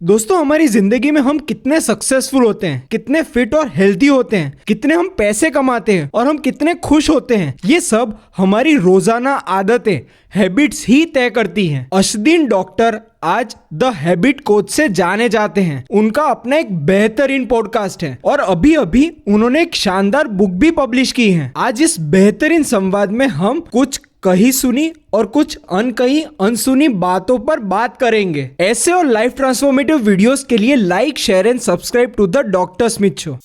दोस्तों, हमारी जिंदगी में हम कितने सक्सेसफुल होते हैं, कितने फिट और हेल्दी होते हैं, कितने हम पैसे कमाते हैं और हम कितने खुश होते हैं, ये सब हमारी रोजाना आदतें, हैबिट्स ही तय करती हैं। अर्शदीन डॉक्टर आज द हैबिट कोच से जाने जाते हैं। उनका अपना एक बेहतरीन पॉडकास्ट है और अभी अभी उन्होंने एक शानदार बुक भी पब्लिश की है। आज इस बेहतरीन संवाद में हम कुछ कही सुनी और कुछ अनकही अनसुनी बातों पर बात करेंगे। ऐसे और लाइफ ट्रांसफॉर्मेटिव वीडियोस के लिए like, share and subscribe to the doctor Smith show.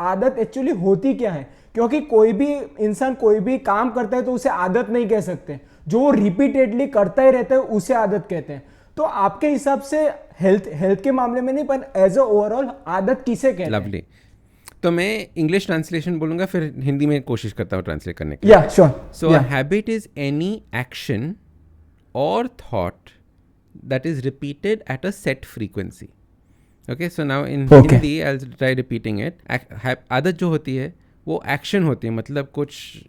आदत एक्चुअली होती क्या है? क्योंकि कोई भी इंसान कोई भी काम करता है तो उसे आदत नहीं कह सकते। जो वो रिपीटेडली करता ही रहता है उसे आदत कहते हैं। तो आपके हिसाब से हेल्थ के मामले में नहीं, पर एज अ ओवरऑल आदत किसे कहते हैं? लवली। तो मैं इंग्लिश ट्रांसलेशन बोलूंगा, फिर हिंदी में कोशिश करता हूँ ट्रांसलेट करने की। या sure. So habit is any action और thought that is repeated at a set frequency. Okay, so now in Hindi I'll try repeating it. आदत जो होती है वो एक्शन होती है, मतलब कुछ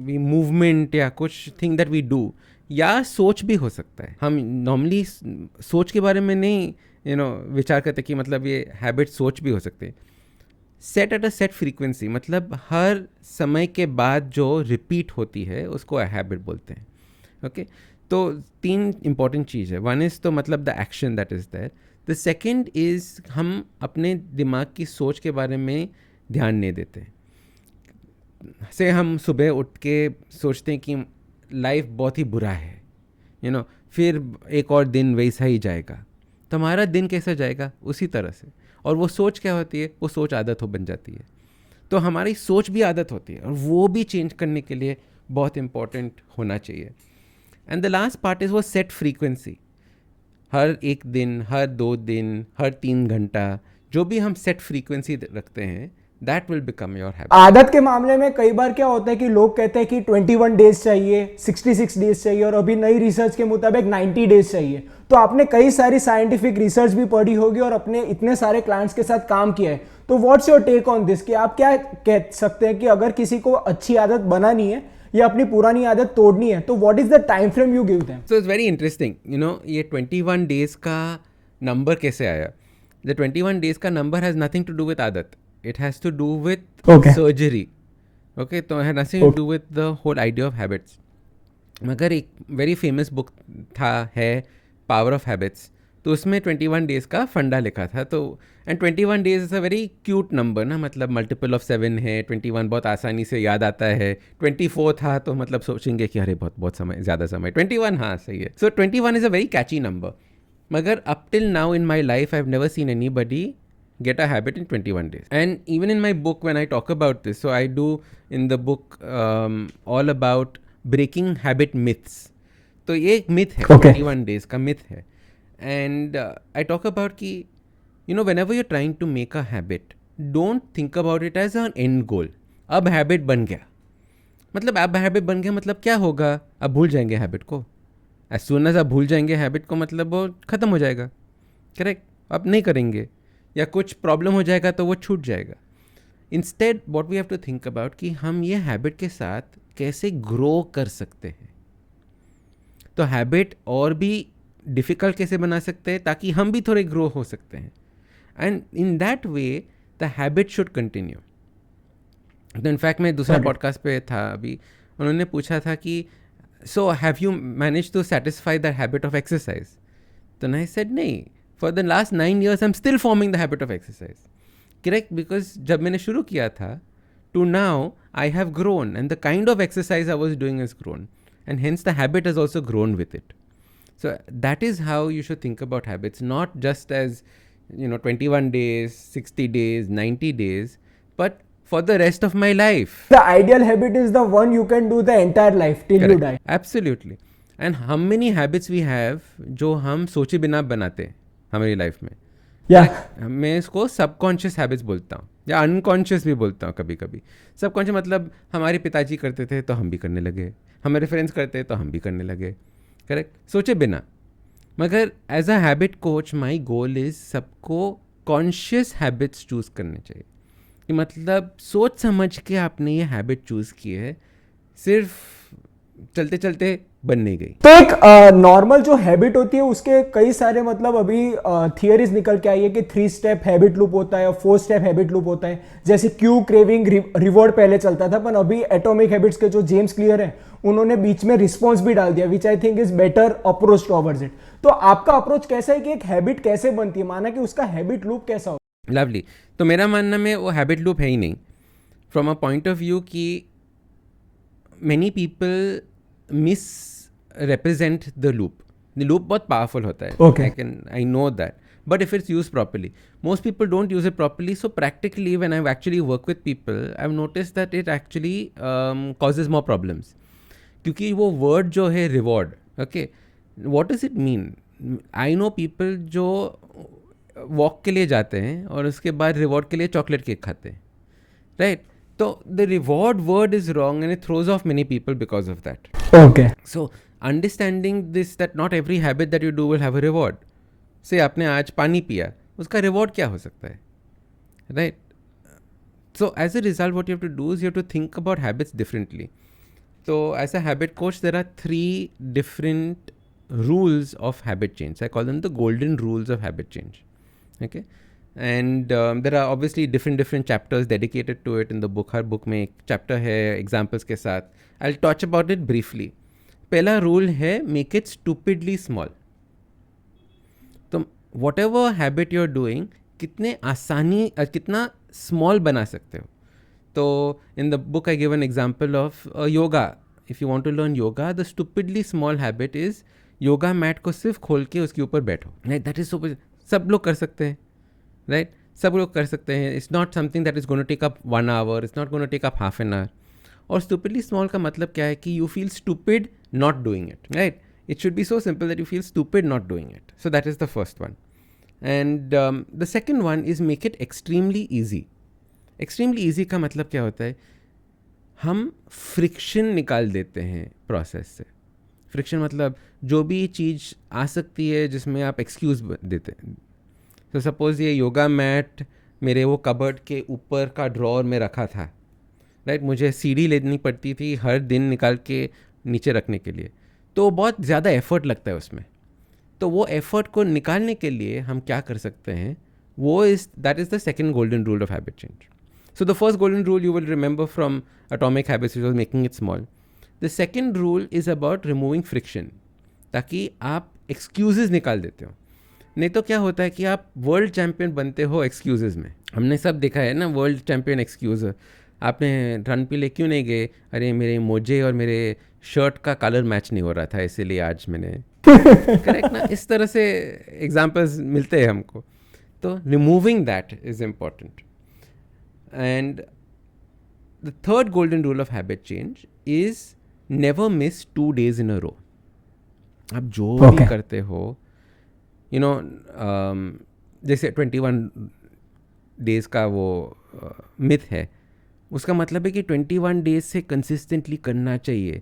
we movement या कुछ थिंग दैट वी डू, या सोच भी हो सकता है। हम नॉर्मली सोच के बारे में नहीं विचार करते कि मतलब ये हैबिट सोच भी हो सकते हैं। Set at a set frequency मतलब हर समय के बाद जो रिपीट होती है उसको हैबिट बोलते हैं। ओके, तो तीन इंपॉर्टेंट चीज़ है। वन इज़ तो मतलब the action that is there. The second is हम अपने दिमाग की सोच के बारे में ध्यान नहीं देते। से हम सुबह उठ के सोचते हैं कि लाइफ बहुत ही बुरा है, फिर एक और दिन वैसा ही जाएगा, तो हमारा दिन कैसा जाएगा उसी तरह से। और वो सोच क्या होती है? वो सोच आदत हो बन जाती है। तो हमारी सोच भी आदत होती है और वो भी चेंज करने के लिए बहुत इंपॉर्टेंट होना चाहिए। And the last part is वो सेट फ्रीक्वेंसी। हर एक दिन, हर 2 दिन, हर 3 घंटा जो भी हम सेट फ्रीक्वेंसी रखते हैं, that will become your habit. आदत के मामले में कई बार क्या होता है कि लोग कहते हैं कि 21 डेज चाहिए, 66 डेज चाहिए और अभी नई रिसर्च के मुताबिक 90 डेज चाहिए। तो आपने कई सारी साइंटिफिक रिसर्च भी पढ़ी होगी और अपने इतने सारे क्लाइंट्स के साथ काम किया है। तो what's your take on this कि आप क्या कह सकते हैं कि अगर किसी को अच्छी आदत बनानी है या अपनी पुरानी आदत तोड़नी है तो what is the time frame you give them? So it's very interesting, ये 21 डेज का नंबर कैसे आया? द 21 डेज का number has nothing to do with आदत, it has to do with surgery. Okay, तो it has nothing to do with the whole idea of habits. मगर एक very famous book है power of habits, तो उसमें 21 days का फंडा लिखा था। तो and 21 days is a very cute number ना, मतलब मल्टीपल ऑफ 7 है। 21 बहुत आसानी से याद आता है। 24 था तो मतलब सोचेंगे कि अरे बहुत समय, ज़्यादा समय। 21 हाँ सही है। So 21 is a very catchy number. मगर up till now in my life I have never seen anybody get a habit in 21 days. And even in my book, when I talk about this, so I do in the book all about breaking habit myths. तो ये एक myth है, 21 days का myth है. And I talk about कि whenever you're trying to make a habit, don't think about it as an end goal. अब habit बन गया, मतलब अब habit बन गया मतलब क्या होगा? अब भूल जाएंगे habit को। As soon as आप भूल जाएंगे habit को, मतलब वो ख़त्म हो जाएगा, करेक्ट? अब नहीं करेंगे या कुछ प्रॉब्लम हो जाएगा तो वो छूट जाएगा। Instead what we have to think about कि हम ये हैबिट के साथ कैसे ग्रो कर सकते हैं। तो हैबिट और भी डिफ़िकल्ट कैसे बना सकते हैं ताकि हम भी थोड़े ग्रो हो सकते हैं। And in that way the habit should continue. तो इनफैक्ट मैं दूसरा पॉडकास्ट पे था अभी, उन्होंने पूछा था कि so have you manage to satisfy the habit of exercise? तो आई सेड नहीं, for the last 9 years I'm still forming the habit of exercise. Correct? Because जब मैंने शुरू किया था to now I have grown and the kind of exercise I was doing has grown and hence the habit has also grown with it. So that is how you should think about habits, not just as 21 days, 60 days, 90 days, but for the rest of my life. The ideal habit is the one you can do the entire life till Correct. you die. Absolutely. And how many habits we have जो हम सोचे बिना बनाते हैं हमारी life में? मैं इसको सबकॉन्शियस हैबिट्स बोलता हूँ या अनकॉन्शियस भी बोलता हूँ कभी कभी। सबकॉन्शियस मतलब हमारे पिताजी करते थे तो हम भी करने लगे, हमारे फ्रेंड्स करते तो हम भी करने लगे, करेक्ट? सोचे बिना। मगर as a habit coach my goal is सबको कॉन्शियस हैबिट्स चूज़ करने चाहिए, कि मतलब सोच समझ के आपने ये हैबिट चूज़ की है। सिर्फ चलते चलते बन नहीं गई। तो एक नॉर्मल जो हैबिट होती है उसके कई सारे मतलब अभी थियरीज निकल के आई है कि 3 स्टेप हैबिट लूप होता है और 4 स्टेप हैबिट लूप होता है। जैसे क्यू, क्रेविंग, रिवॉर्ड पहले चलता था, पर अभी एटॉमिक हैबिट्स के जो जेम्स क्लियर है उन्होंने बीच में रिस्पॉन्स भी डाल दिया, which I think is better approach towards it. तो आपका अप्रोच कैसा है कि एक हैबिट कैसे बनती है, माना कि उसका हैबिट लूप कैसा हो? लवली। तो मेरा मानना में वो हैबिट लूप है ही नहीं, from a point of view कि many people miss represent the loop बहुत पावरफुल होता है। Okay. I know that, but if it's used properly, most people don't use it properly. So practically when I've actually worked with people, I've noticed that it actually causes more problems, क्योंकि वो word जो है reward, okay, what does it mean? I know people जो walk के लिए जाते हैं और उसके बाद reward के लिए chocolate cake खाते हैं, right? So the reward word is wrong and it throws off many people because of that. Okay. So understanding this, that not every habit that you do will have a reward. Say आपने आज पानी पिया, उसका reward क्या हो सकता है, right? So as a result, what you have to do is you have to think about habits differently. So as a habit coach, there are 3 different rules of habit change. I call them the golden rules of habit change. Okay. And there are obviously different chapters dedicated to it in the book. Her book में एक chapter है examples के साथ. I'll touch about it briefly. पहला rule है make it stupidly small. तो whatever habit you're doing, कितने आसानी कितना small बना सकते हो. तो in the book I give an example of yoga. If you want to learn yoga, the stupidly small habit is yoga mat को सिर्फ खोल के उसके ऊपर बैठो. Right? That is super. सब लोग कर सकते हैं. राइट सब लोग कर सकते हैं. It's not something that is gonna take up 1 hour, it's not gonna take up half an hour. और स्टूपिडली स्मॉल का मतलब क्या है कि you feel stupid not doing it, right? It should be so simple that you feel stupid not doing it. So that is the first one. And the second one is make it extremely easy. Extremely easy का मतलब क्या होता है, हम friction निकाल देते हैं process से. फ्रिक्शन मतलब जो भी चीज़ आ सकती है जिसमें आप एक्सक्यूज़ देते हैं. तो सपोज़ ये योगा मैट मेरे वो कबर्ड के ऊपर का ड्रॉर में रखा था, राइट? मुझे सीढ़ी लेनी पड़ती थी हर दिन निकाल के नीचे रखने के लिए, तो बहुत ज़्यादा एफर्ट लगता है उसमें. तो वो एफर्ट को निकालने के लिए हम क्या कर सकते हैं, वो that is the second golden rule of habit change. So the first golden rule you will remember from atomic habits which was making it small. The second rule is about removing friction, ताकि आप excuses निकाल देते हो. नहीं तो क्या होता है कि आप वर्ल्ड चैम्पियन बनते हो एक्सक्यूज़ेस में. हमने सब देखा है ना, वर्ल्ड चैम्पियन एक्सक्यूज़. आपने रन पे ले क्यों नहीं गए? अरे मेरे मोजे और मेरे शर्ट का कलर मैच नहीं हो रहा था, इसीलिए आज मैंने करेक्ट ना. इस तरह से एग्जांपल्स मिलते हैं हमको. तो removing that is important. And the third golden rule of habit change is never miss 2 days इन अ रो. आप जो भी करते हो, यू नो, जैसे 21 days का वो मिथ है, उसका मतलब है कि 21 days से कंसिस्टेंटली करना चाहिए.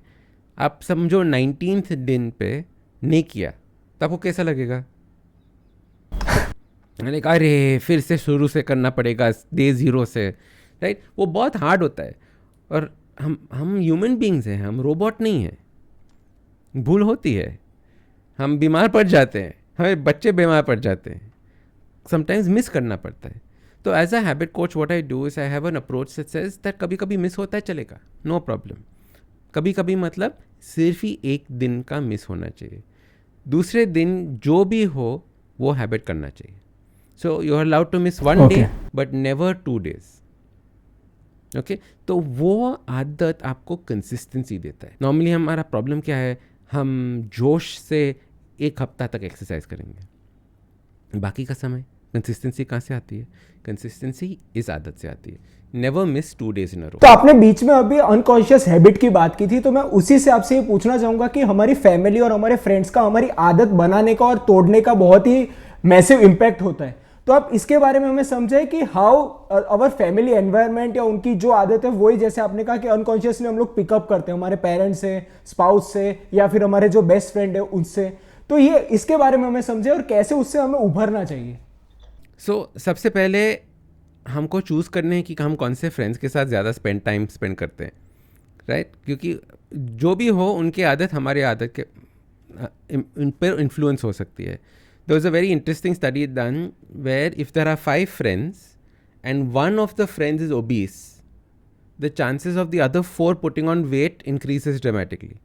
आप समझो 19th दिन पे नहीं किया तो आपको कैसा लगेगा? अरे फिर से शुरू से करना पड़ेगा डे 0 से, राइट? वो बहुत हार्ड होता है. और हम ह्यूमन बींग्स हैं, हम रोबोट नहीं हैं. भूल होती है, हम बीमार पड़ जाते हैं, हमें बच्चे बीमार पड़ जाते हैं, समटाइम्स मिस करना पड़ता है. तो as a habit coach what I do is I have an approach that says that कभी कभी मिस होता है, चलेगा, नो प्रॉब्लम. कभी कभी मतलब सिर्फ ही 1 दिन का मिस होना चाहिए, दूसरे दिन जो भी हो वो हैबिट करना चाहिए. So you are allowed to miss 1 day but never 2 days. Okay, तो वो आदत आपको कंसिस्टेंसी देता है. नॉर्मली हमारा प्रॉब्लम क्या है, हम जोश से 1 हफ्ता तक एक्सरसाइज करेंगे, बाकी का समय कंसिस्टेंसी कहाँ से आती है? कंसिस्टेंसी इस आदत से आती है. नेवर मिस 2 days इन अ रो. तो आपने बीच में अभी अनकॉन्शियस हैबिट की बात की थी, तो मैं उसी से आपसे ये पूछना चाहूंगा कि हमारी फैमिली और हमारे फ्रेंड्स का हमारी आदत बनाने का और तोड़ने का बहुत ही मैसिव इम्पैक्ट होता है. तो आप इसके बारे में हमें समझाएं कि हाउ अवर फैमिली एनवायरनमेंट या उनकी जो आदत है वही, जैसे आपने कहा कि अनकॉन्शियसली हम लोग पिकअप करते हैं हमारे पेरेंट्स से, स्पाउस से, या फिर हमारे जो बेस्ट फ्रेंड है उनसे. तो ये इसके बारे में हमें समझे और कैसे उससे हमें उभरना चाहिए. सबसे पहले हमको चूज़ करने हैं कि हम कौन से फ्रेंड्स के साथ ज़्यादा टाइम स्पेंड करते हैं. राइट क्योंकि जो भी हो उनकी आदत हमारी आदत के उन पर इन्फ्लुएंस हो सकती है. There was a very interesting study done where if there are 5 friends and one of the friends is obese, the chances of the other 4 putting on weight increases dramatically.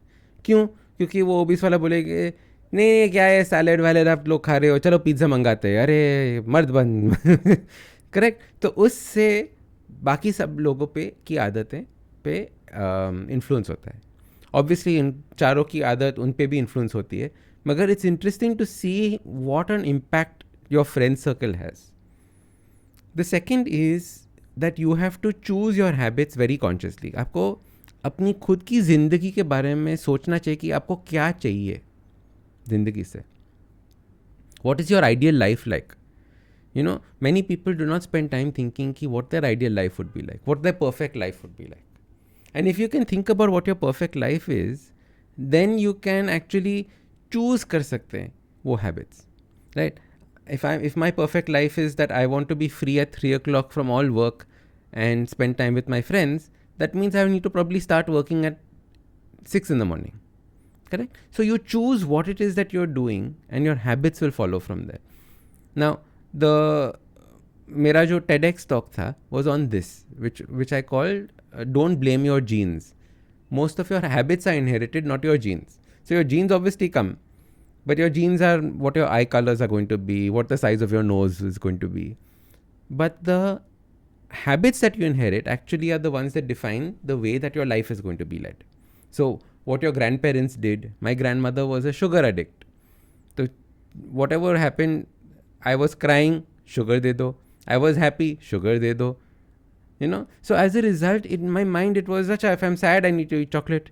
क्यों? क्योंकि वो obese वाला बोलेगे नहीं क्या है सैलेड वैलेड आप लोग खा रहे हो, चलो पिज़्ज़ा मंगाते हैं, अरे मर्द बन. करेक्ट. तो उससे बाकी सब लोगों पे की आदतें पे इन्फ्लुएंस होता है. ऑब्वियसली इन चारों की आदत उन पे भी इन्फ्लुएंस होती है, मगर it's interesting to see what an impact your friend circle has. The second is that you have to choose your habits very consciously. आपको अपनी खुद की ज़िंदगी के बारे में सोचना चाहिए कि आपको क्या चाहिए ज़िंदगी से. What is your ideal life like. You know, many people do not spend time thinking ki what their ideal life would be like, what their perfect life would be like. And if you can think about what your perfect life is, then you can actually choose kar sakte hain wo habits, right? If my perfect life is that I want to be free at 3 o'clock from all work and spend time with my friends, that means I need to probably start working at 6 in the morning, correct? So you choose what it is that you're doing and your habits will follow from there. Now, मेरा जो TEDx talk था was on this, which I called don't blame your genes. Most of your habits are inherited, not your genes. So your genes obviously come, but your genes are what your eye colors are going to be, what the size of your nose is going to be. But the habits that you inherit actually are the ones that define the way that your life is going to be led. So what your grandparents did, my grandmother was a sugar addict. So whatever happened, I was crying, sugar de do. I was happy, sugar de do. You know, so as a result, in my mind, it was such. If I'm sad, I need to eat chocolate.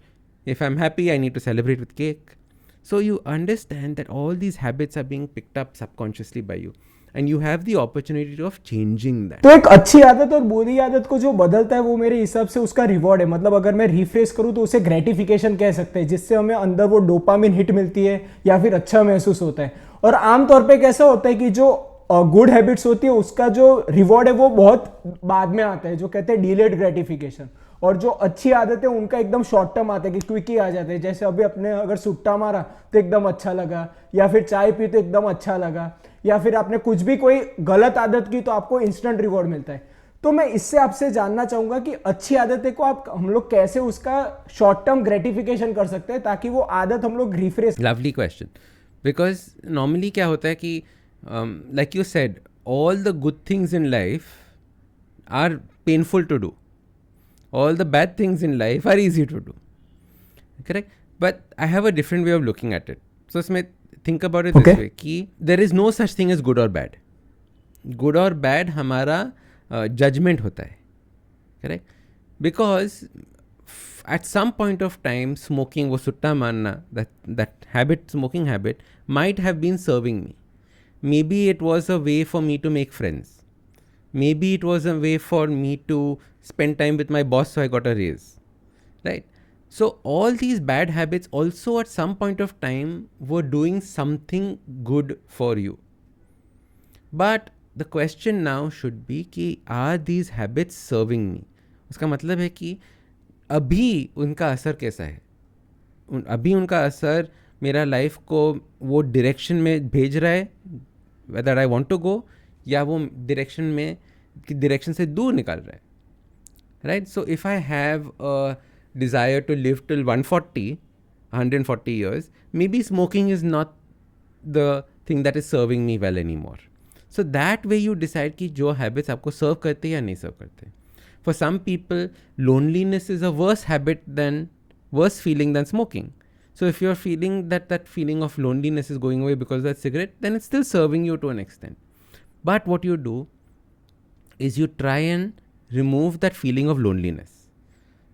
If I'm happy, I need to celebrate with cake. So you understand that all these habits are being picked up subconsciously by you, and you have the opportunity of changing that. तो एक अच्छी आदत और बुरी आदत को जो बदलता है वो मेरे हिसाब से उसका रिवॉर्ड है. मतलब अगर मैं रिफ्रेश करूँ तो उसे ग्रेटिफिकेशन कह सकते हैं, जिससे हमें अंदर वो डोपामिन हिट मिलती है या फिर अच्छा महसूस होता है. और आमतौर पे कैसा होता है कि जो गुड हैबिट्स होती है उसका जो रिवॉर्ड है वो बहुत बाद में आता है, जो कहते हैं डिलेड ग्रेटिफिकेशन. और जो अच्छी आदत है उनका एकदम शॉर्ट टर्म आता है कि क्विक आ जाते हैं. जैसे अभी अपने अगर सुट्टा मारा तो एकदम अच्छा लगा, या फिर चाय पी तो एकदम अच्छा लगा, या फिर आपने कुछ भी कोई गलत आदत की तो आपको इंस्टेंट रिवॉर्ड मिलता है. तो मैं इससे आपसे जानना चाहूंगा कि अच्छी आदतें को हम लोग कैसे उसका शॉर्ट टर्म ग्रेटिफिकेशन कर सकते हैं ताकि वो आदत हम लोग refresh. Lovely question. Because normally क्या होता है कि like you said, all the good things in life are painful to do. All the bad things in life are easy to do. Correct? But I have a different way of looking at it. So think about it this way, कि there is no such thing as good or bad. Good or bad हमारा judgment होता है. Correct? Because at some point of time, smoking, वो सुट्टा मारना, that habit, smoking habit, might have been serving me. Maybe it was a way for me to make friends. Maybe it was a way for me to spend time with my boss, so I got a raise. Right? So all these bad habits also at some point of time were doing something good for you. But the question now should be कि are these habits serving me? उसका मतलब है कि अभी उनका असर कैसा है. अभी उनका असर मेरा लाइफ को वो डायरेक्शन में भेज रहा है whether I want to go, या वो डायरेक्शन से दूर निकाल रहा है. Right. So if I have a desire to live till 140 years, maybe smoking is not the thing that is serving me well anymore. So that way you decide कि जो habits आपको सर्व करते या नहीं सर्व करते. For some people, loneliness is a worse feeling than smoking. So if you're feeling that feeling of loneliness is going away because of that cigarette, then it's still serving you to an extent. But what you do is you try and remove that feeling of loneliness.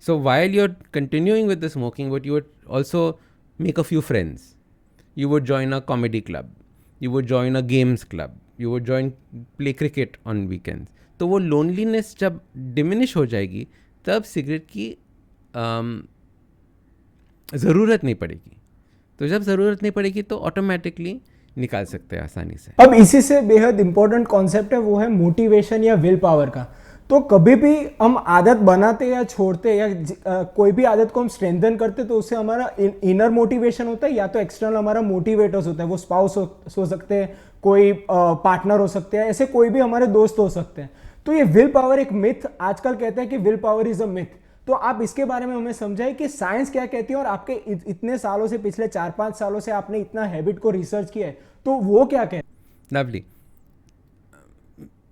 So while you're continuing with the smoking, but you would also make a few friends. You would join a comedy club. You would join a games club. You would play cricket on weekends. तो वो loneliness जब diminish हो जाएगी, तब cigarette की ज़रूरत नहीं पड़ेगी. तो जब ज़रूरत नहीं पड़ेगी तो ऑटोमेटिकली निकाल सकते हैं आसानी से. अब इसी से बेहद इंपॉर्टेंट कॉन्सेप्ट है, वो है मोटिवेशन या विल पावर का. तो कभी भी हम आदत बनाते या छोड़ते या कोई भी आदत को हम स्ट्रेंथन करते तो उससे हमारा इनर मोटिवेशन होता है या तो एक्सटर्नल हमारा मोटिवेटर्स होता है, वो स्पाउस हो सकते हैं, कोई पार्टनर हो सकते हैं, ऐसे कोई भी हमारे दोस्त हो सकते हैं। तो ये विल पावर एक मिथ, आजकल कहते हैं कि will power is a myth. तो आप इसके बारे में हमें समझाइए कि साइंस क्या कहती है और आपके इतने सालों से, पिछले 4-5 सालों से आपने इतना हैबिट को रिसर्च किया है, तो वो क्या कहते हैं? लवली।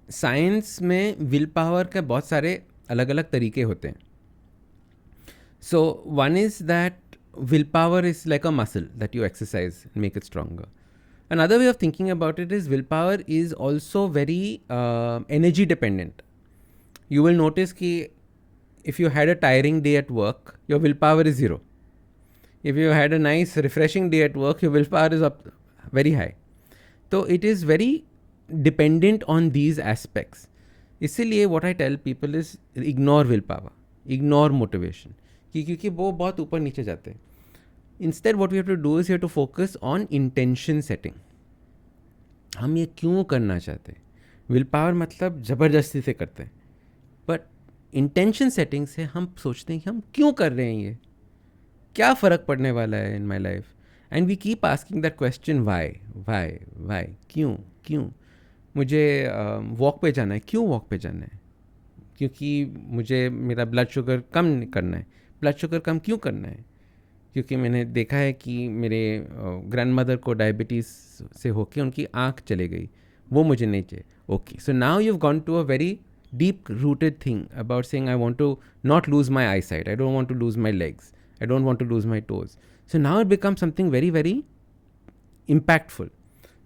साइंस में विल पावर के बहुत सारे अलग अलग तरीके होते हैं. So one is that will power is like a muscle that you exercise and make it stronger. Another way of thinking about it is willpower is also very energy dependent. You will notice कि if you had a tiring day at work, your willpower is 0. If you had a nice refreshing day at work, your willpower is up very high. So it is very dependent on these aspects. इसीलिए what I tell people is ignore willpower, ignore motivation, क्योंकि वो बहुत ऊपर नीचे जाते हैं. Instead what we have to do is we have to focus on intention setting. हम ये क्यों करना चाहते हैं? विल पावर मतलब ज़बरदस्ती से करते हैं, बट इंटेंशन सेटिंग से हम सोचते हैं कि हम क्यों कर रहे हैं, ये क्या फ़र्क पड़ने वाला है in my life. And we keep asking that question, why, क्यों मुझे वॉक पे जाना है. क्यों वॉक पे जाना है? क्योंकि मुझे मेरा ब्लड शुगर कम करना है. ब्लड शुगर कम क्यों करना है? क्योंकि मैंने देखा है कि मेरे ग्रैंडमदर को डायबिटीज़ से होके उनकी आँख चले गई, वो मुझे नहीं चाहिए. Okay, so now you have gone to a very deep rooted thing about saying I want to not lose my eyesight, I don't want to lose my legs, I don't want to lose my toes. So now it becomes something very very impactful.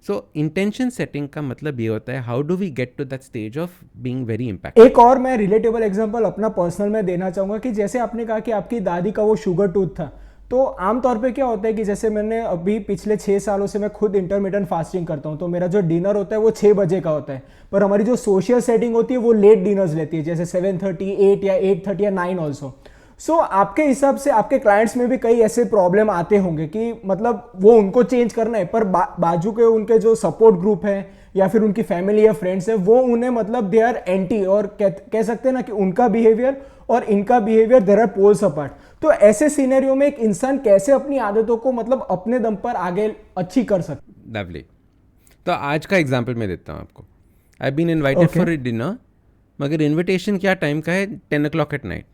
So intention setting का मतलब ये होता है how do we get to that stage of being very impactful. एक और मैं relatable example अपना personal में देना चाहूँगा कि जैसे आपने कहा कि आपकी दादी का वो शुगर टूथ था, तो आमतौर पे क्या होता है कि जैसे मैंने अभी पिछले 6 सालों से मैं खुद इंटरमिटेंट फास्टिंग करता हूँ, तो मेरा जो डिनर होता है वो 6 बजे का होता है, पर हमारी जो सोशल सेटिंग होती है वो लेट डिनर्स लेती है, जैसे 7:30, 8 या 8:30 या 9 ऑल्सो. सो आपके हिसाब से आपके क्लाइंट्स में भी कई ऐसे प्रॉब्लम आते होंगे कि मतलब वो उनको चेंज करना है, पर बाजू के उनके जो सपोर्ट ग्रुप है या फिर उनकी फैमिली या फ्रेंड्स है वो उन्हें मतलब दे आर एंटी, और कह सकते हैं ना कि उनका बिहेवियर और इनका behaviour there are poles apart. तो ऐसे सिनेरियो में एक इंसान कैसे अपनी आदतों को मतलब अपने दम पर आगे अच्छी कर सकता? लवली. तो आज का एग्जांपल मैं देता हूँ आपको. I been invited for a dinner, मगर इनविटेशन क्या टाइम का है? 10 o'clock एट नाइट.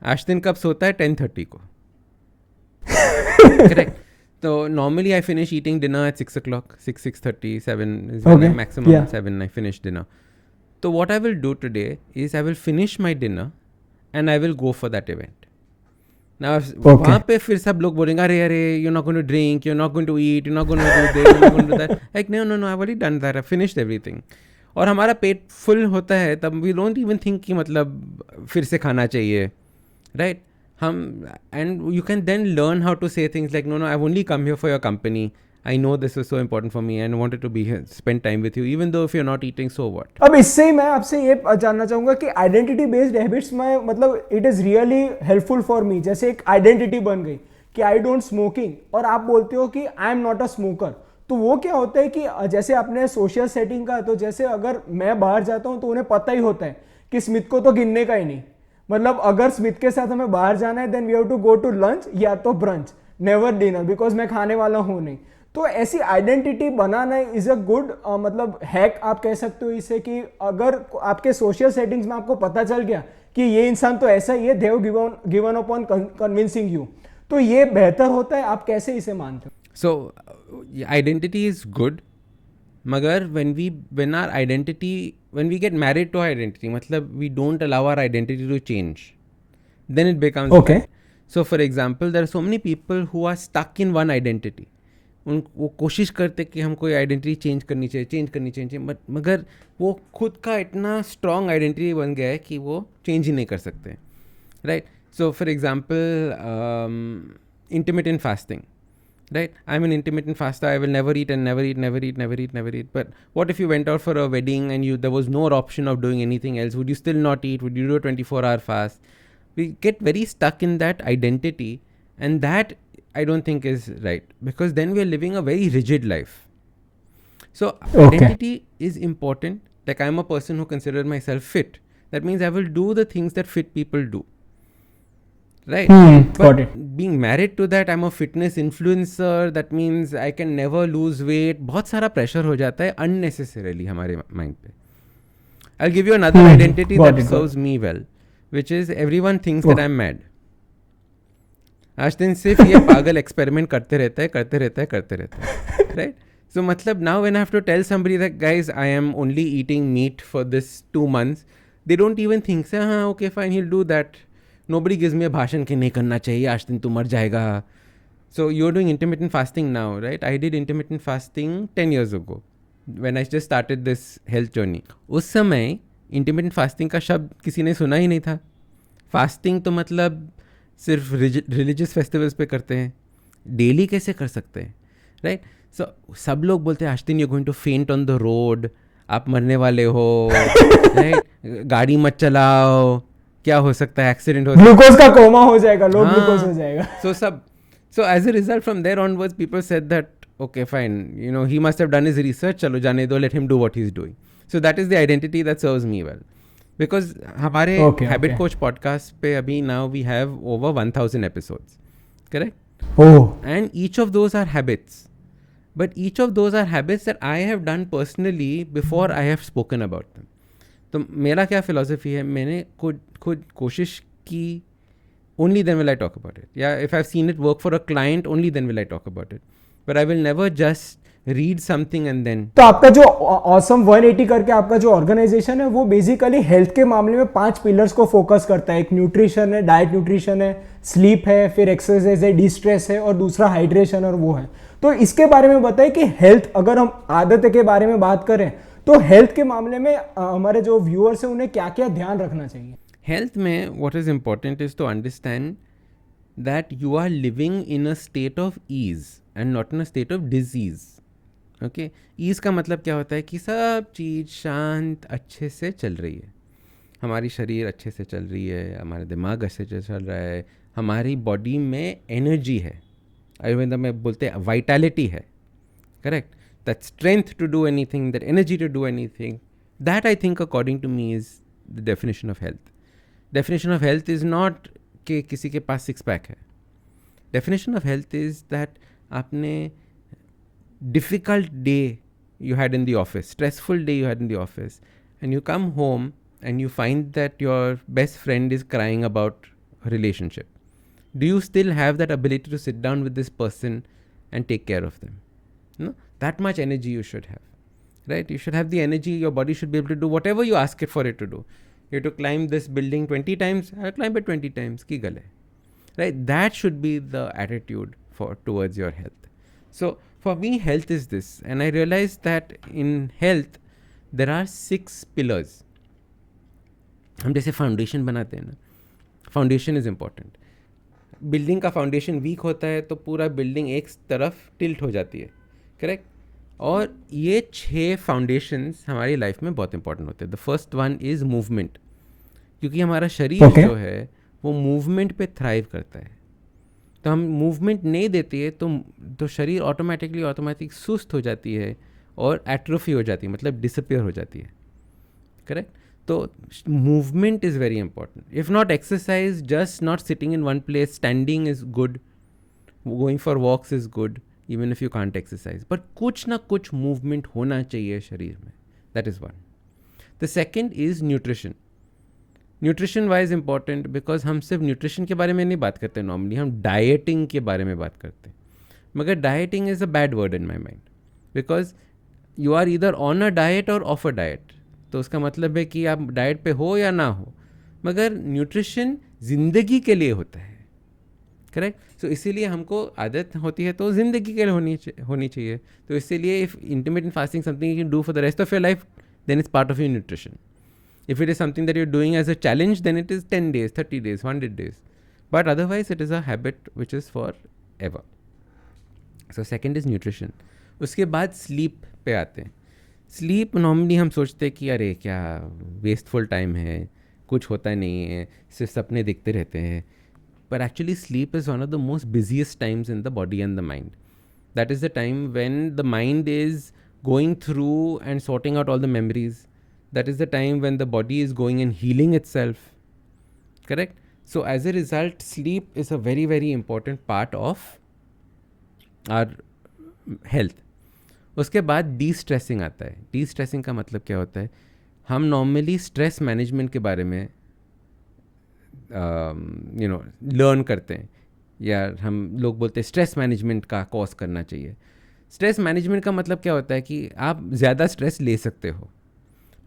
आश्तिन कब सोता है? 10:30 को. करेक्ट. तो normally I finish eating dinner eight 6 o'clock, 6:30, 7 is when I maximum 7 I finish dinner. So what I will do today is I will finish my dinner and I will go for that event. Now वहाँ पे फिर सब लोग बोलेंगे अरे you're not going to drink, you're not going to eat, you're not going to do this, you're not going to do that. Like no, I've already done that, I've finished everything. और हमारा पेट full होता है तब we don't even think कि मतलब फिर से खाना चाहिए, right? And you can then learn how to say things like no, I've only come here for your company. I know this is so important for me and wanted to be here, spend time with you, even though if you're not eating, so what? अब इससे ही मैं आपसे ये जानना चाहूँगा कि identity based habits में मतलब it is really helpful for me. जैसे एक आइडेंटिटी बन गई कि आई डोंट स्मोकिंग, और आप बोलते हो कि I am not a smoker. तो वो क्या होता है कि जैसे आपने सोशल सेटिंग का, तो जैसे अगर मैं बाहर जाता हूँ तो उन्हें पता ही होता है कि स्मिथ को तो गिनने का ही नहीं. मतलब अगर स्मिथ के साथ हमें बाहर जाना है then we have to go to lunch या तो ब्रंच, नेवर डिनर, बिकॉज मैं खाने वाला हूँ नहीं. तो ऐसी identity banana is a good मतलब हैक आप कह सकते हो इसे, कि अगर आपके सोशल सेटिंग्स में आपको पता चल गया कि ये इंसान तो ऐसा ही है, they have given upon convincing you, तो ये बेहतर होता है. आप कैसे इसे मानते हो? सो आइडेंटिटी इज गुड, मगर when we get married to our identity, मतलब we don't allow our identity to change, then it becomes okay. bad. So for example, there are so many people who are stuck in one identity. वो कोशिश करते कि हम कोई identity change करनी चाहिए, मगर वो खुद का इतना स्ट्रॉन्ग आइडेंटिटी बन गया है कि वो चेंज ही नहीं कर सकते, right? So for example intermittent fasting, right? I'm an intermittent faster. I will never eat and never eat. But what if you went out for a wedding and there was no option of doing anything else? Would you still not eat? Would you do a 24-hour fast? We get very stuck in that identity, and that I don't think is right, because then we are living a very rigid life. So identity is important. Like I'm a person who considers myself fit. That means I will do the things that fit people do. Right? got But it. being married to that, I'm a fitness influencer. That means I can never lose weight. बहुत सारा pressure हो जाता है unnecessarily हमारे mind पे. I'll give you another identity got that it, got serves me well, which is everyone thinks that I'm mad. आज दिन सिर्फ ये पागल एक्सपेरिमेंट करते रहता है राइट सो मतलब now when I have to tell somebody that guys I am only eating meat for this 2 months, they don't even think say हाँ okay fine he will do that. Nobody gives me a भाषण कि नहीं करना चाहिए, आज दिन तू मर जाएगा. So you are doing intermittent fasting now, right? I did intermittent fasting 10 years ago when I just started this health journey. उस समय इंटरमिटेंट फास्टिंग का शब्द किसी ने सुना ही नहीं था. फास्टिंग तो मतलब सिर्फ रिलीजियस फेस्टिवल्स पे करते हैं, डेली कैसे कर सकते हैं, राइट? सो सब लोग बोलते हैं आश्तिन यू गोइंग टू फेंट ऑन द रोड, आप मरने वाले हो, राइट? गाड़ी मत चलाओ, क्या हो सकता है, एक्सीडेंट हो, ग्लूकोज का कोमा हो जाएगा, लो ग्लूकोज हो जाएगा. So as a result from there onwards people said that okay fine, you know, he must have done his research, चलो जाने दो, let him do what he's doing. So that is the identity that serves me well. Because हमारे Habit Coach podcast पे अभी now we have over 1000 episodes, correct? And each of those are habits. But each of those are habits that I have done personally before I have spoken about them. तो मेरा क्या philosophy है, मैंने खुद कोशिश की, only then will I talk about it. Yeah, if I've seen it work for a client, only then will I talk about it. But I will never just read something and then. तो आपका जो awesome 180 करके आपका जो organisation है वो basically health के मामले में 5 पिलर्स को फोकस करता है. एक न्यूट्रिशन है, डाइट न्यूट्रिशन है, स्लीप है, फिर एक्सरसाइज है, डिस्ट्रेस है और दूसरा हाइड्रेशन और वो है. तो इसके बारे में बताइए कि हेल्थ, अगर हम आदत के बारे में बात करें तो हेल्थ के मामले में हमारे जो व्यूअर्स हैं उन्हें क्या क्या ध्यान रखना चाहिए? Health में what is important is to understand that you are living in a state of ease and not in a state of disease. Okay? Ease का मतलब क्या होता है कि सब चीज़ शांत अच्छे से चल रही है, हमारी शरीर अच्छे से चल रही है, हमारा दिमाग अच्छे से चल रहा है, हमारी बॉडी में एनर्जी है, आयुर्वेद में बोलते हैं वाइटैलिटी है, correct? That strength to do anything, that energy to do anything, that I think according to me is the definition of health. Definition of health is not कि किसी के पास 6 pack है. Definition of health is that आपने difficult day you had in the office, stressful day you had in the office, and you come home and you find that your best friend is crying about a relationship. Do you still have that ability to sit down with this person and take care of them? No? That much energy you should have, right? You should have the energy, your body should be able to do whatever you ask it for it to do. You have to climb this building 20 times, I'll climb it 20 times, ki gal hai, right? That should be the attitude towards your health. So for me, health is this, and I realized that in health there are 6 pillars. हम जैसे foundation बनाते हैं ना, foundation is important. Building का foundation week होता है तो पूरा बिल्डिंग एक तरफ टिल्ट हो जाती है, करेक्ट? और ये 6 फाउंडेशंस हमारी लाइफ में बहुत इंपॉर्टेंट होते हैं. The first one is movement, क्योंकि हमारा शरीर जो है वो मूवमेंट पे थ्राइव करता है. तो हम मूवमेंट नहीं देते हैं तो शरीर ऑटोमेटिक सुस्त हो जाती है और एट्रोफी हो जाती है, मतलब डिसअपियर हो जाती है, करेक्ट? तो movement is very important. If not exercise, just not sitting in one place, standing is good, going for walks is good, even if you can't exercise, but कुछ ना कुछ movement होना चाहिए शरीर में. That is one. The second is nutrition. Nutrition wise important because हम सिर्फ nutrition के बारे में नहीं बात करते normally, हम dieting के बारे में बात करते हैं. मगर dieting is a bad word in my mind because you are either on a diet or off a diet. तो उसका मतलब है कि आप डाइट पे हो या ना हो, मगर न्यूट्रिशन ज़िंदगी के लिए होता है, करेक्ट? सो इसीलिए हमको आदत होती है तो ज़िंदगी के लिए होनी चाहिए. तो इसीलिए if intermittent fasting something you can do for the rest of your life, then it's part of your nutrition. If it is something that you are doing as a challenge, then it is 10 days, 30 days, 100 days. But otherwise it is a habit which is forever. So second is nutrition. उसके बाद sleep पे आते हैं. Sleep normally हम सोचते हैं कि अरे क्या वेस्टफुल टाइम है, कुछ होता नहीं है, सिर्फ सपने दिखते रहते हैं. But actually sleep is one of the most busiest times in the body and the mind. That is the time when the mind is going through and sorting out all the memories. that is the time when the body is going and healing itself. Correct? So as a result, sleep is a very, very important part of our health. उसके बाद de-stressing आता है. De-stressing का मतलब क्या होता है? हम नॉर्मली स्ट्रेस मैनेजमेंट के बारे में लर्न करते हैं, या हम लोग बोलते हैं स्ट्रेस मैनेजमेंट का कोर्स करना चाहिए. स्ट्रेस मैनेजमेंट का मतलब क्या होता है कि आप ज़्यादा स्ट्रेस ले सकते हो,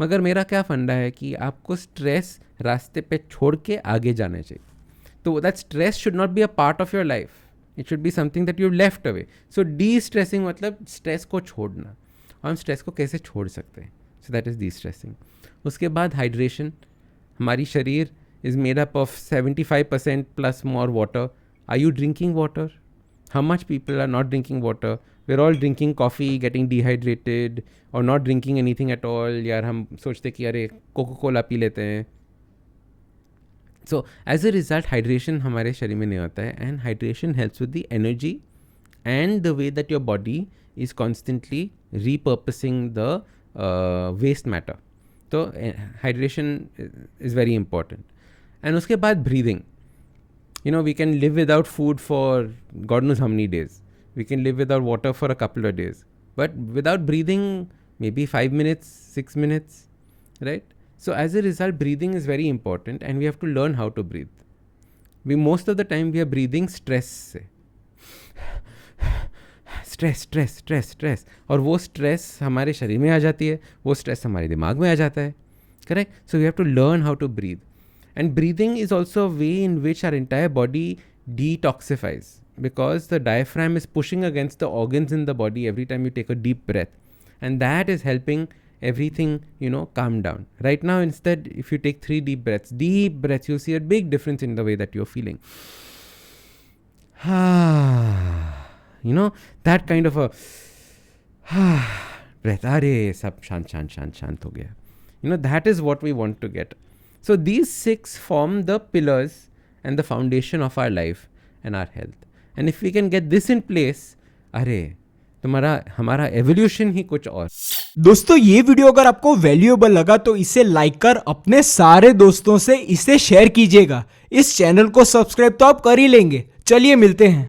मगर मेरा क्या फंडा है कि आपको स्ट्रेस रास्ते पे छोड़ के आगे जाना चाहिए. तो that stress should not be a part of your life, it should be something that you left away. So D stressing मतलब स्ट्रेस को छोड़ना. और हम स्ट्रेस को कैसे छोड़ सकते हैं? So that is D stressing. उसके बाद हाइड्रेशन. हमारी शरीर is made up of 75% plus more water. Are you drinking water? How much people are not drinking water? We're all drinking coffee, getting dehydrated, or not drinking anything at all. यार हम सोचते कि अरे cocoa Cola P लेते हैं. So as a result, hydration हमारे शरीर में नहीं होता है, and hydration helps with the energy and the way that your body is constantly repurposing the waste matter. So hydration is very important. And उसके बाद breathing. We can live without food for God knows how many days. We can live without water for a couple of days. But without breathing, maybe 5 minutes, 6 minutes, right? So as a result, breathing is very important, and we have to learn how to breathe. Most of the time we are breathing stress से. Stress और वो stress हमारे शरीर में आ जाती है, वो stress हमारे दिमाग में आ जाता है. Correct? So we have to learn how to breathe. And breathing is also a way in which our entire body detoxifies, because the diaphragm is pushing against the organs in the body every time you take a deep breath. And that is helping everything, calm down. Right now, instead, if you take 3 deep breaths, you'll see a big difference in the way that you're feeling. That kind of a breath. Arey, sab shant ho gaya. That is what we want to get. So these 6 form the pillars and the foundation of our life and our health. And if we can get this in place, हमारा evolution ही कुछ और. दोस्तों, ये video अगर आपको valuable लगा तो इसे लाइक कर अपने सारे दोस्तों से इसे शेयर कीजिएगा. इस चैनल को सब्सक्राइब तो आप कर ही लेंगे. चलिए मिलते हैं.